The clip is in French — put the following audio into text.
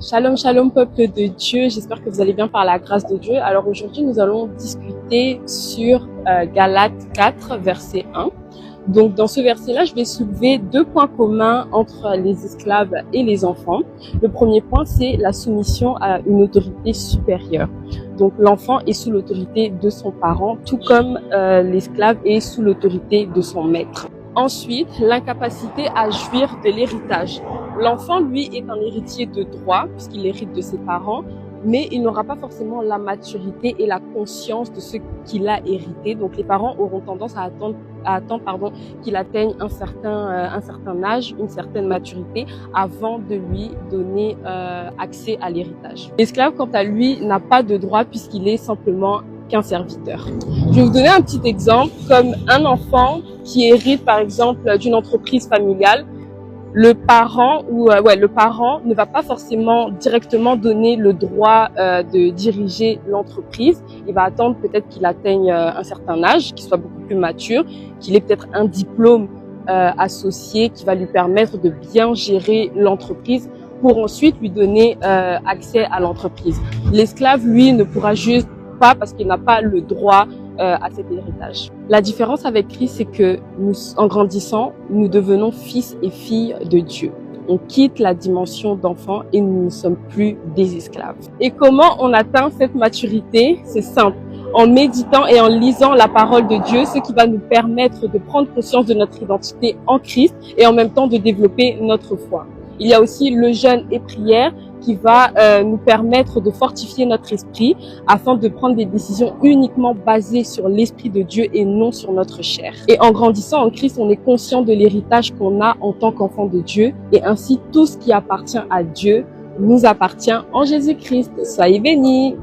Shalom, shalom, peuple de Dieu. J'espère que vous allez bien par la grâce de Dieu. Alors aujourd'hui, nous allons discuter sur Galates 4, verset 1. Donc dans ce verset-là, je vais soulever deux points communs entre les esclaves et les enfants. Le premier point, c'est la soumission à une autorité supérieure. Donc l'enfant est sous l'autorité de son parent, tout comme l'esclave est sous l'autorité de son maître. Ensuite, l'incapacité à jouir de l'héritage. L'enfant, lui, est un héritier de droit, puisqu'il hérite de ses parents, mais il n'aura pas forcément la maturité et la conscience de ce qu'il a hérité. Donc les parents auront tendance à attendre qu'il atteigne un certain âge, une certaine maturité, avant de lui donner accès à l'héritage. L'esclave, quant à lui, n'a pas de droit puisqu'il est simplement qu'un serviteur. Je vais vous donner un petit exemple, comme un enfant qui hérite par exemple d'une entreprise familiale. Le parent ne va pas forcément directement donner le droit de diriger l'entreprise. Il va attendre peut-être qu'il atteigne un certain âge, qu'il soit beaucoup plus mature, qu'il ait peut-être un diplôme associé qui va lui permettre de bien gérer l'entreprise pour ensuite lui donner accès à l'entreprise. L'esclave, lui, ne pourra juste pas parce qu'il n'a pas le droit à cet héritage. La différence avec Christ, c'est que nous, en grandissant, nous devenons fils et filles de Dieu. On quitte la dimension d'enfant et nous ne sommes plus des esclaves. Et comment on atteint cette maturité? C'est simple. En méditant et en lisant la parole de Dieu, ce qui va nous permettre de prendre conscience de notre identité en Christ et en même temps de développer notre foi. Il y a aussi le jeûne et prière qui va nous permettre de fortifier notre esprit afin de prendre des décisions uniquement basées sur l'esprit de Dieu et non sur notre chair. Et en grandissant en Christ, on est conscient de l'héritage qu'on a en tant qu'enfant de Dieu et ainsi tout ce qui appartient à Dieu nous appartient en Jésus-Christ. Soyez bénis!